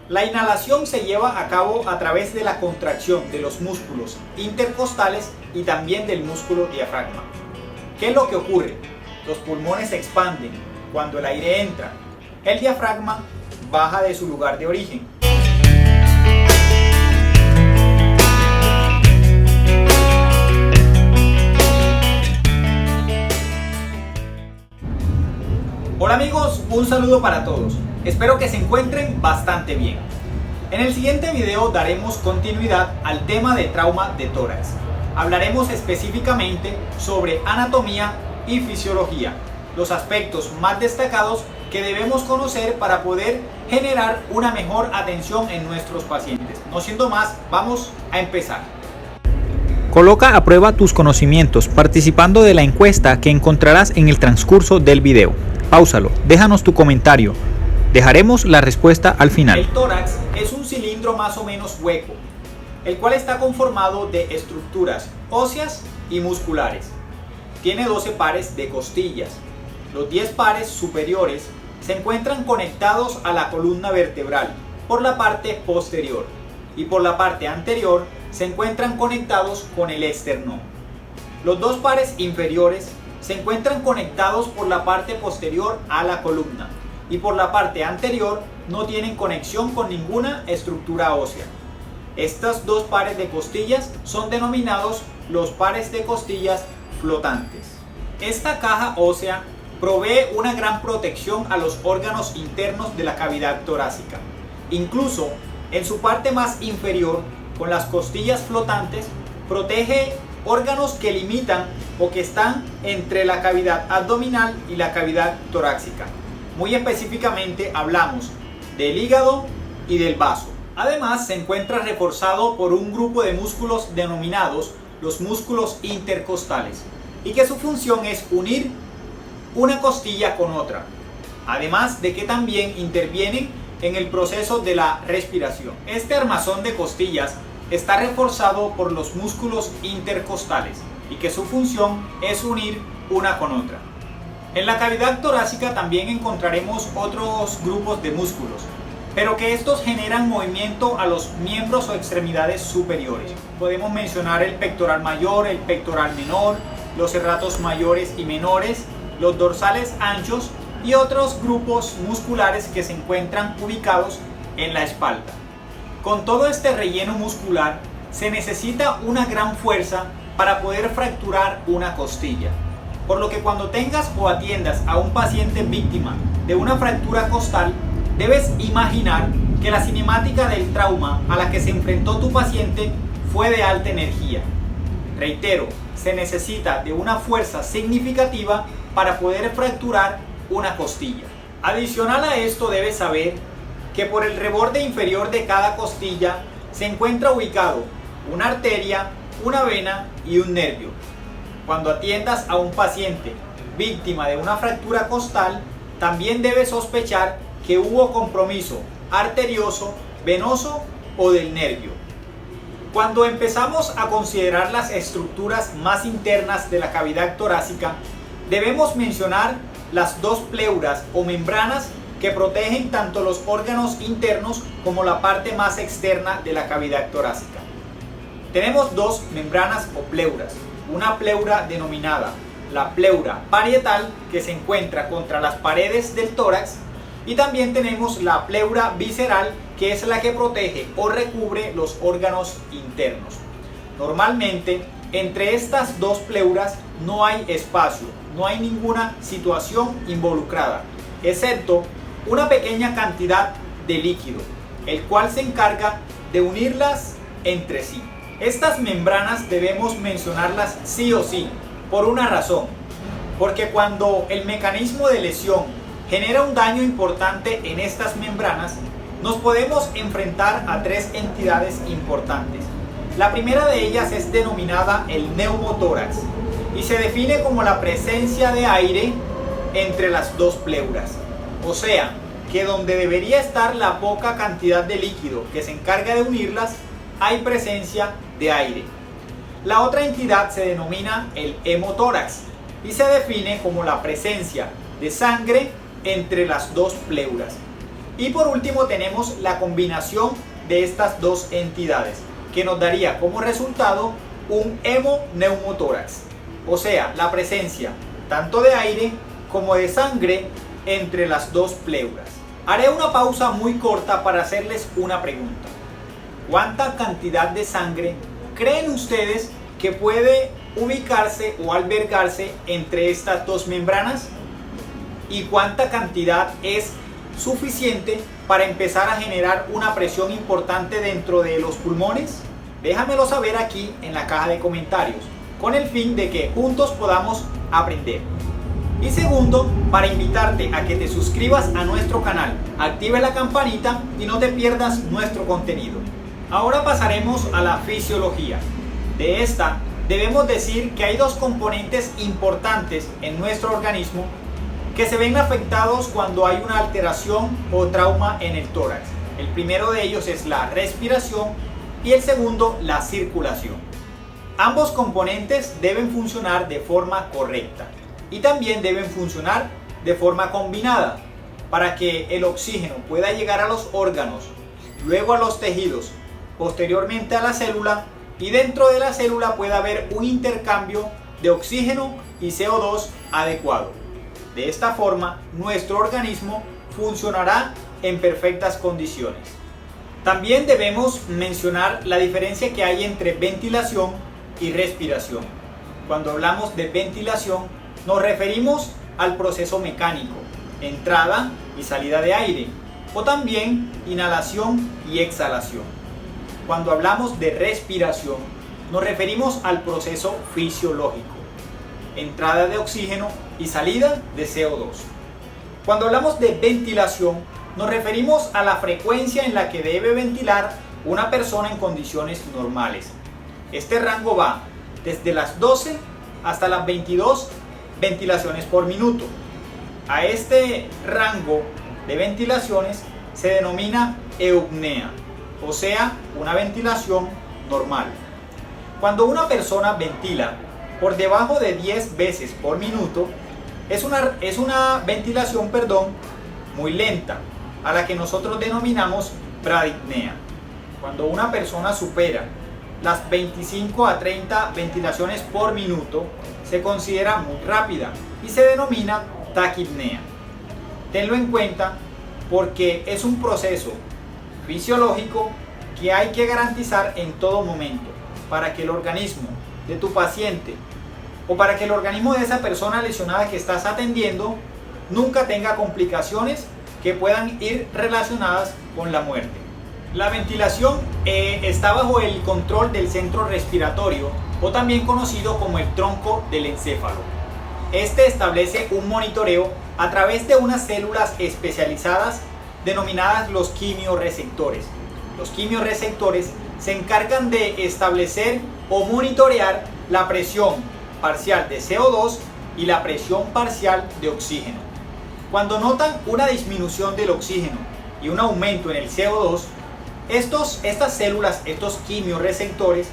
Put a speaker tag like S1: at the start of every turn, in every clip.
S1: La inhalación se lleva a cabo a través de la contracción de los músculos intercostales y también del músculo diafragma. ¿Qué es lo que ocurre? Los pulmones se expanden cuando el aire entra. El diafragma baja de su lugar de origen. Hola amigos, un saludo para todos. Espero que se encuentren bastante bien. En el siguiente video daremos continuidad al tema de trauma de tórax. Hablaremos específicamente sobre anatomía y fisiología, los aspectos más destacados que debemos conocer para poder generar una mejor atención en nuestros pacientes. No siendo más, vamos a empezar. Coloca a prueba tus conocimientos participando de la encuesta que encontrarás en el transcurso del video. Páusalo, déjanos tu comentario. Dejaremos la respuesta al final. El tórax es un cilindro más o menos hueco, el cual está conformado de estructuras óseas y musculares. Tiene 12 pares de costillas. Los 10 pares superiores se encuentran conectados a la columna vertebral por la parte posterior y por la parte anterior se encuentran conectados con el esternón. Los 2 pares inferiores se encuentran conectados por la parte posterior a la columna y por la parte anterior no tienen conexión con ninguna estructura ósea. Estos 2 pares de costillas son denominados los pares de costillas flotantes. Esta caja ósea provee una gran protección a los órganos internos de la cavidad torácica. Incluso en su parte más inferior, con las costillas flotantes, protege órganos que limitan o que están entre la cavidad abdominal y la cavidad torácica. Muy específicamente hablamos del hígado y del vaso. Además se encuentra reforzado por un grupo de músculos denominados los músculos intercostales y que su función es unir una costilla con otra. Además de que también intervienen en el proceso de la respiración. Este armazón de costillas está reforzado por los músculos intercostales y que su función es unir una con otra. En la cavidad torácica también encontraremos otros grupos de músculos, pero que estos generan movimiento a los miembros o extremidades superiores. Podemos mencionar el pectoral mayor, el pectoral menor, los serratos mayores y menores, los dorsales anchos y otros grupos musculares que se encuentran ubicados en la espalda. Con todo este relleno muscular se necesita una gran fuerza para poder fracturar una costilla. Por lo que cuando tengas o atiendas a un paciente víctima de una fractura costal, debes imaginar que la cinemática del trauma a la que se enfrentó tu paciente fue de alta energía. Reitero, se necesita de una fuerza significativa para poder fracturar una costilla. Adicional a esto debes saber que por el reborde inferior de cada costilla se encuentra ubicado una arteria, una vena y un nervio. Cuando atiendas a un paciente víctima de una fractura costal, también debes sospechar que hubo compromiso arterioso, venoso o del nervio. Cuando empezamos a considerar las estructuras más internas de la cavidad torácica, debemos mencionar las 2 pleuras o membranas que protegen tanto los órganos internos como la parte más externa de la cavidad torácica. Tenemos 2 membranas o pleuras, una pleura denominada la pleura parietal que se encuentra contra las paredes del tórax y también tenemos la pleura visceral que es la que protege o recubre los órganos internos. Normalmente entre estas 2 pleuras no hay espacio, no hay ninguna situación involucrada, excepto una pequeña cantidad de líquido, el cual se encarga de unirlas entre sí. Estas membranas debemos mencionarlas sí o sí, por una razón, porque cuando el mecanismo de lesión genera un daño importante en estas membranas, nos podemos enfrentar a 3 entidades importantes. La primera de ellas es denominada el neumotórax y se define como la presencia de aire entre las 2 pleuras. O sea, que donde debería estar la poca cantidad de líquido que se encarga de unirlas, hay presencia de aire. La otra entidad se denomina el hemotórax y se define como la presencia de sangre entre las 2 pleuras. Y por último tenemos la combinación de estas dos entidades, que nos daría como resultado un hemoneumotórax, o sea, la presencia tanto de aire como de sangre entre las dos pleuras. Haré una pausa muy corta para hacerles una pregunta. ¿Cuánta cantidad de sangre creen ustedes que puede ubicarse o albergarse entre estas dos membranas? ¿Y cuánta cantidad es suficiente para empezar a generar una presión importante dentro de los pulmones? Déjamelo saber aquí en la caja de comentarios, con el fin de que juntos podamos aprender. Y segundo, para invitarte a que te suscribas a nuestro canal, active la campanita y no te pierdas nuestro contenido. Ahora pasaremos a la fisiología. De esta, debemos decir que hay dos componentes importantes en nuestro organismo que se ven afectados cuando hay una alteración o trauma en el tórax. El primero de ellos es la respiración y el segundo la circulación. Ambos componentes deben funcionar de forma correcta y también deben funcionar de forma combinada para que el oxígeno pueda llegar a los órganos, luego a los tejidos, posteriormente a la célula, y dentro de la célula pueda haber un intercambio de oxígeno y CO2 adecuado. De esta forma, nuestro organismo funcionará en perfectas condiciones. También debemos mencionar la diferencia que hay entre ventilación y respiración. Cuando hablamos de ventilación, nos referimos al proceso mecánico, entrada y salida de aire, o también inhalación y exhalación. Cuando hablamos de respiración, nos referimos al proceso fisiológico, entrada de oxígeno y salida de CO2. Cuando hablamos de ventilación, nos referimos a la frecuencia en la que debe ventilar una persona en condiciones normales. Este rango va desde las 12 hasta las 22 ventilaciones por minuto. A este rango de ventilaciones se denomina eupnea, o sea, una ventilación normal. Cuando una persona ventila por debajo de 10 veces por minuto, es una ventilación muy lenta, a la que nosotros denominamos bradipnea. Cuando una persona supera las 25 a 30 ventilaciones por minuto, se considera muy rápida y se denomina taquipnea. Tenlo en cuenta porque es un proceso fisiológico que hay que garantizar en todo momento para que el organismo de tu paciente o para que el organismo de esa persona lesionada que estás atendiendo nunca tenga complicaciones que puedan ir relacionadas con la muerte. La ventilación está bajo el control del centro respiratorio, o también conocido como el tronco del encéfalo. Este establece un monitoreo a través de unas células especializadas denominadas los quimiorreceptores. Los quimiorreceptores se encargan de establecer o monitorear la presión parcial de CO2 y la presión parcial de oxígeno. Cuando notan una disminución del oxígeno y un aumento en el CO2, estas células, estos quimiorreceptores,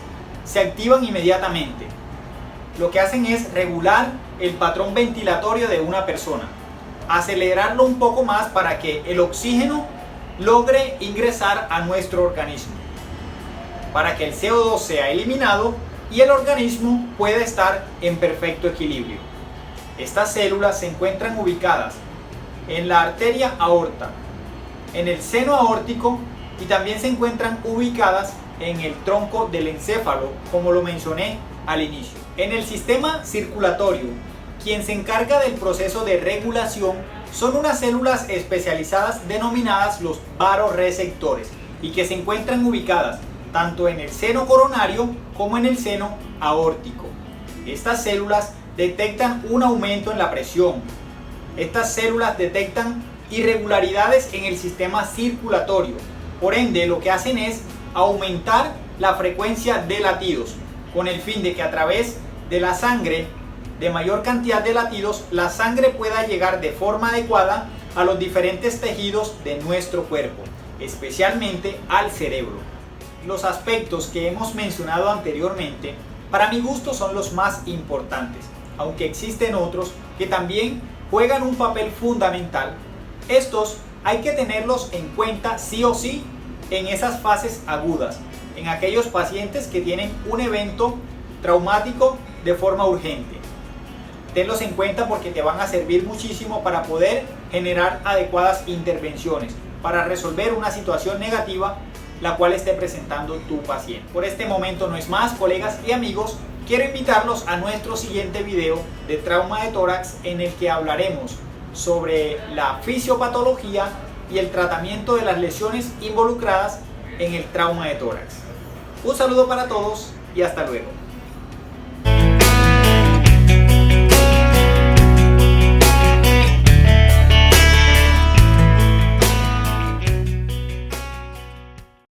S1: se activan inmediatamente. Lo que hacen es regular el patrón ventilatorio de una persona, acelerarlo un poco más para que el oxígeno logre ingresar a nuestro organismo, para que el CO2 sea eliminado y el organismo pueda estar en perfecto equilibrio. Estas células se encuentran ubicadas en la arteria aorta, en el seno aórtico, y también se encuentran ubicadas en el tronco del encéfalo, como lo mencioné al inicio. En el sistema circulatorio, quien se encarga del proceso de regulación son unas células especializadas denominadas los vasoreceptores, y que se encuentran ubicadas tanto en el seno coronario como en el seno aórtico. Estas células detectan un aumento en la presión. Estas células detectan irregularidades en el sistema circulatorio. Por ende, lo que hacen es aumentar la frecuencia de latidos, con el fin de que a través de la sangre, de mayor cantidad de latidos, la sangre pueda llegar de forma adecuada a los diferentes tejidos de nuestro cuerpo, especialmente al cerebro. Los aspectos que hemos mencionado anteriormente, para mi gusto, son los más importantes, aunque existen otros que también juegan un papel fundamental. Estos hay que tenerlos en cuenta sí o sí en esas fases agudas, en aquellos pacientes que tienen un evento traumático de forma urgente. Tenlos en cuenta porque te van a servir muchísimo para poder generar adecuadas intervenciones, para resolver una situación negativa la cual esté presentando tu paciente. Por este momento no es más, colegas y amigos, quiero invitarlos a nuestro siguiente video de trauma de tórax en el que hablaremos sobre la fisiopatología y el tratamiento de las lesiones involucradas en el trauma de tórax. Un saludo para todos y hasta luego.